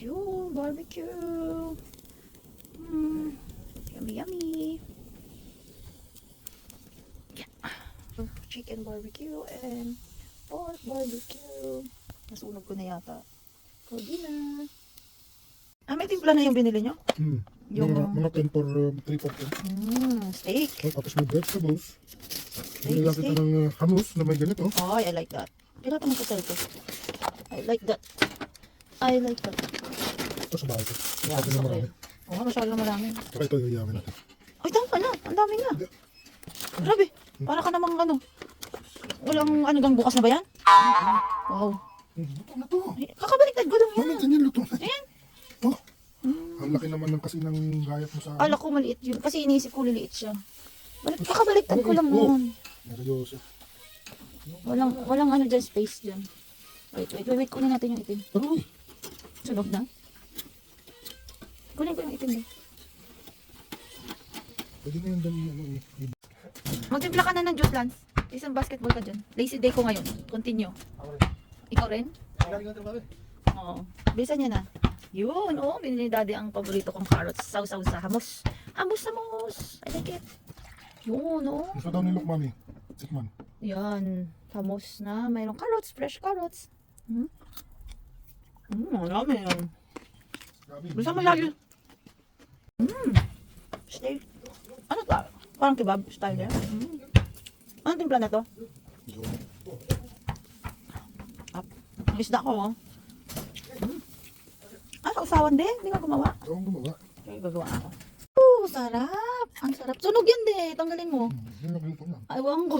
Yun, barbecue. Yummy, yummy. Yeah. Chicken barbecue and pork barbecue. Nasunog ko na yata. Pwede na. May timpla na yung binili nyo? Yung Mga 10 for 3 for 10. Steak. Tapos may vegetables. Steak, Nilagyan kita ng hamus na may ganito. Oh, I like that. Kailan ito magkasal ko? I like that. I like that. Ito sa bahay ko. Yeah, Sabi na marami. Oo, masyado marami. Saka ito yung yamin natin. Ay, tama na. Ang dami na. Grabe. Para ka namang ano. Walang ano gang bukas na ba yan? Wow. Luto na to. Ay, kakabaliktad ko lang yan. Mami, ganyan luto na. Ayan. Oh. Ang laki naman ng kasi ng gayat mo sa akin. Kala ko maliit yun. Kasi iniisip ko liliit siya. Kakabaliktad ko lang Oh. naman. Neryoso. Walang ano dyan, space dyan. Wait. Kunin natin yung itim. Aroy. Sunog na. Kunin ko yung itim eh. Pwede na yung dami. Magtimpla ka na ng juice, Lance. Isang basketball ka dyan. Lazy day ko ngayon. Continue. Ikaw rin? Oo. Bilisan niya na. Yun, binili ni Daddy ang paborito kong carrots. Sausaw sa hamos. Hamos. I like it. Yun, Gusto daw nilok, mami. Tikman. Yan. Hamos na. Mayroong carrots. Fresh carrots. Marami yan. Bilisan mo lagi. Steak. Ano to? Parang kebab style yan. Anong timpla na to? Ang isda ko, oh. Kausawan din. Hindi ka gumawa. Ito ang gumawa. Okay, gagawa ako. Sarap. Ang sarap. Sunog yan, tanggalin mo. Nilok lang. Aywan ko.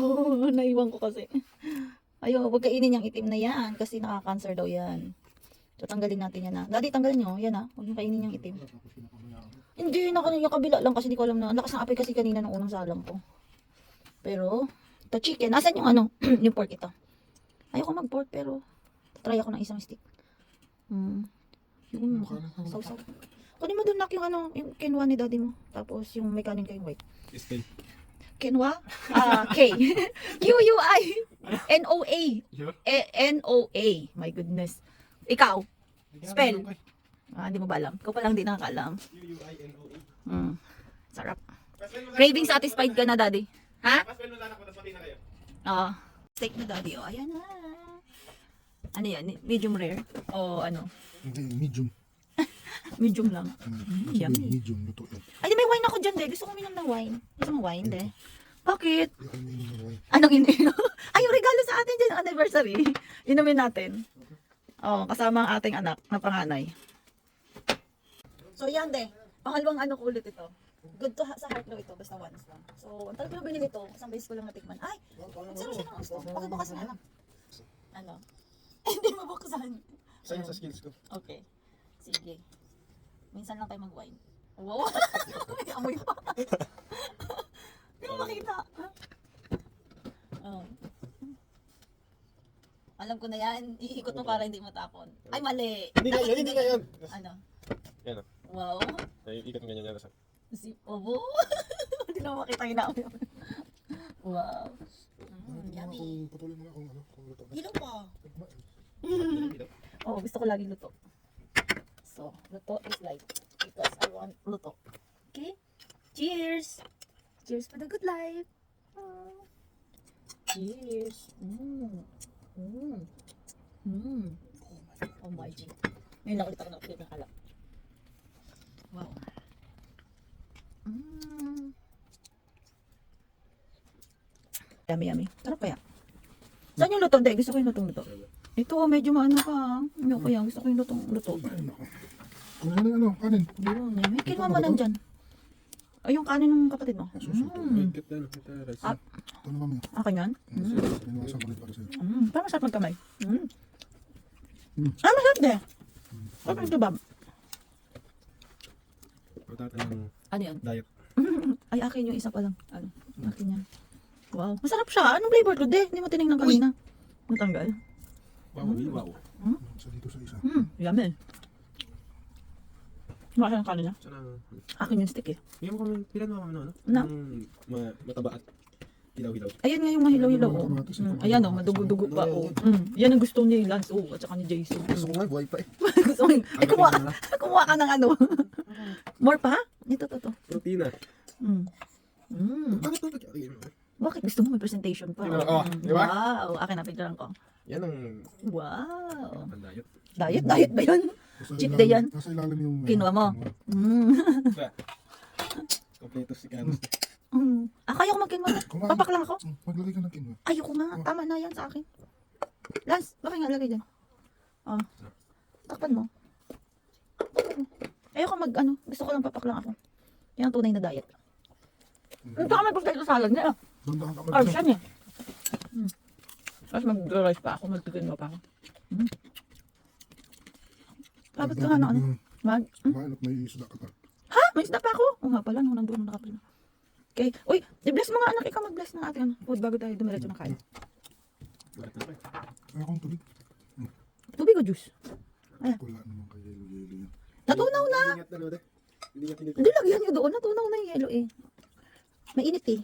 Naiwan ko kasi. Ayaw, huwag kainin yung itim na yan. Kasi nakaka-cancer daw yan. So, tanggalin natin yan, ha. Daddy, tanggalin nyo. Yan, ha. Huwag nyo kainin yung itim. Hindi, yung kabila lang kasi di ko alam na. Ang lakas ng apoy kasi kanina ng unang salang ko. Pero, ito chicken. Asan yung ano? Yung pork ito. Ayoko mag-pork pero try ako ng isang stick. Yung sausaw. Kunin mo doon nak yung ano, yung quinoa ni daddy mo. Tapos yung may kanin kayong white. Quinoa? K. Q-U-I. N-O-A. N-O-A. My goodness. Ikaw? Spell. Hindi mo ba alam? Ikaw pa lang di nakakaalam. Q-U-I-N-O-A. Sarap. Craving satisfied ka na, daddy? Ha? Oo. Steak na, daddy. Ayan na. Ano yan? Medium rare? O ano? Hindi, medium. Medium lang. Yummy. Medium, luto yan. Ay, may wine ako dyan, Gusto ko uminom ng wine. Gusto mo wine, Bakit? Hindi ako ininom ng wine. Anong ininom? Ay, yung regalo sa atin dyan, anniversary. Inumin natin. Kasama ang ating anak na panganay. So, yan, Pangalawang ano ko ulit ito. Good to sa heart daw ito, basta once lang. So, ang tagal ko binili ito, isang beses ko lang natikman. Ay, nagsaro siya ng gusto. Pagbukas na. Ano? Hindi mabuksan. Sa'yo sa skills ko. Okay. Sige. Minsan lang tayo mag-wine. Wow! May amoy pa. Hindi mo makita. Alam ko na yan. Iikot mo para hindi matapon. Ay, mali. Hindi nga yan. Ano? Yan o. Wow. Ikot mo ganyan yan. Si Obo. Hindi na makita yung amoy. Wow. Yummy. Patuloy mo nga kung ano. Kung luto. Ilaw pa. Gusto ko lagi luto. So, luto is like, because I want luto. Okay? Cheers! Cheers for the good life! Cheers! Oh my G. Ngayon lang ulit ako na-update ng alak. Wow. Yummy. Sarap kaya. Saan yung luto? Gusto ko yung lutong luto. Ito, medyo maano ka. Ano kaya? Gusto ko yung lutong luto. Kung ano, kanin. May kinuha mo nandyan. Ay, yung kanin ng kapatid mo. Ito na mami. Akin yan? Pinuwasan ko rin para sa'yo. Parang masarap magkamay. Masarap din. Parang ito ba? Ano yan? Diet. Ay, akin yung isa pa lang. Akin yan. Wow. Masarap siya. Anong flavor to? Hindi mo tinignan kanina. Natanggal. Wow. Sa dito sa isa. Yummy. Makasan ka nila? Akin yung stick Yung kami, pila naman ano? Na? Mataba at Hilaw-hilaw. Ayan nga yung mahilaw-hilaw. Oh. Kamatis, Ayan oh, madugo-dugo pa. Oh. Yan ang gusto ni Lance. Oh, at saka ni Jason. Gusto ko nga, buhay pa eh. Gusto mo yun? Eh, kumuha ka ng ano. More pa? Ito, to. Protina. Bakit ba Bakit gusto mo may presentation pa? Oh, di ba? Wow, akin na picturean ko. Yan ang Wow. pandayot. Diet ba yun? Cheat day yan. Nasa ilalim yung... Kinuha mo. Kompleto si Carlos. Kaya ko magkinwa na. Papak lang ako. Maglagay ka ng kinwa. Ayoko nga. Tama na yan sa akin. Lance, bakit nga lagay dyan? Oh. Takpan mo. Ayoko gusto ko lang papak lang ako. Yan ang tunay na diet. Ito ka may potato salad niya. Dandahan ka Carbs yan eh. Tapos mag-rice pa ako, magtikin mo pa ako. Dapat ka nga na Kumain at may isda ka ta. Ha? May isda pa ako? Oo nga pala, nung nandun nakapila. Okay. Uy, i-bless mo nga anak, ikaw mag-bless ng ating food bago tayo dumiretso ng kain. Kaya akong tubig. Tubig o juice? Wala naman kay yelo-yelo yan. Natunaw na! Ingat na lote. Ingat. Hindi, lagyan nyo doon. Natunaw na yung yelo eh. Mainit eh.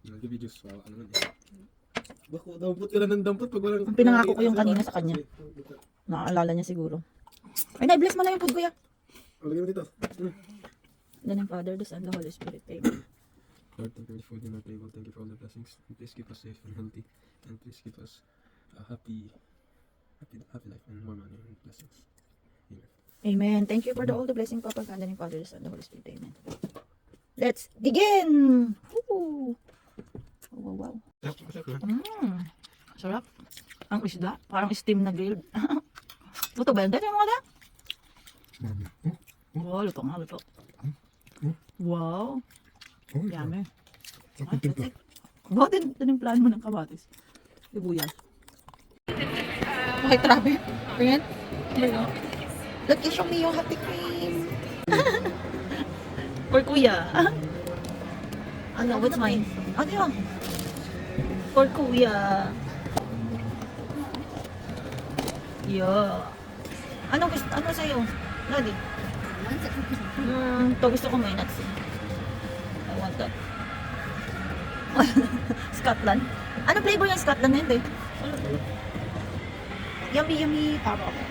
Nag-videos. Ano man eh. Bako, dampot ka na ng dampot pag walang... Ang pinangako ko yung kanina sa kanya. Nakaalala niya siguro. Ay, na-bless mo na yung food ko ya. Lagyan mo dito. Then ang Father, the Son, the Holy Spirit. Amen. Lord, thank you for the food in our table. Thank you for all the blessings. And please keep us safe and healthy. And please keep us a happy life and more money and blessings. Amen. Amen. Thank you for all the blessing, Papa, God, and Father, the Son, the Holy Spirit. Amen. Let's begin! Woo! Wow. Sarap. Ang isda. Parang steam na grilled. Luto ba yun? Dito yung mga da? Marami. Wow, luto nga, luto. Wow. Oh, Yummy. Tapos timpla. Bakit tinimplaan mo ng kamatis? Ibuyan. Okay, trabe. Ayan. Look, show me yung happy cream. For kuya. Ano, what's mine? Ano yun? For kuya. Yeah. Ano sa'yo? Lodi? To gusto ko may nuts. I want that. Scotland. Ano flavor yung Scotland? Hindi. Yummy. Taro ako.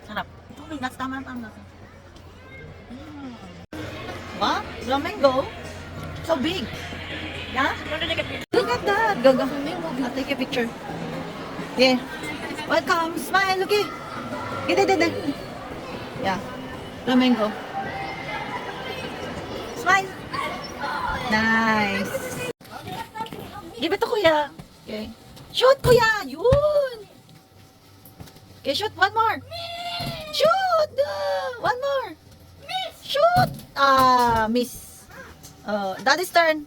Sarap. Ito may nuts. Tama ang nuts. What? Flamingo? So big. Yeah? Look at that. Go. I'll take a picture. Yeah. Welcome. Smile. Look it. Get. Yeah. Flamingo. Smile. Nice. Give it to kuya. Okay. Shoot, kuya. Yun. Okay, shoot. One more. Shoot. One more. Shoot. Miss. Daddy's turn.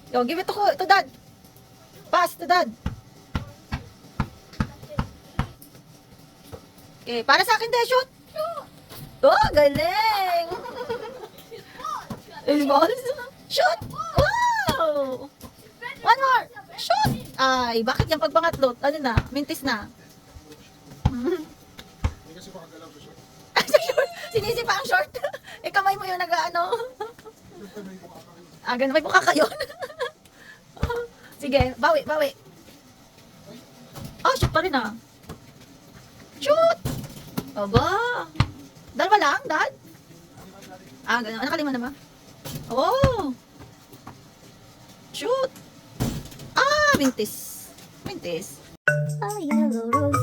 Yo, give it to dad. Pass to dad. Okay, para sa akin, shoot. Oh, galing. Shoot. Wow. One more. Shoot. Ay, bakit yung pagpangatlo? Ano na? Mintis na. Sinisi pa ang short. Kamay mo yung nag-ano. Ganun, may buka kayo. Sige, bawi. Shoot pa rin Shoot! Aba! Dalawa lang, dad? Ganun. Nakalima na ba? Oh! Shoot! Mintis. A yellow rose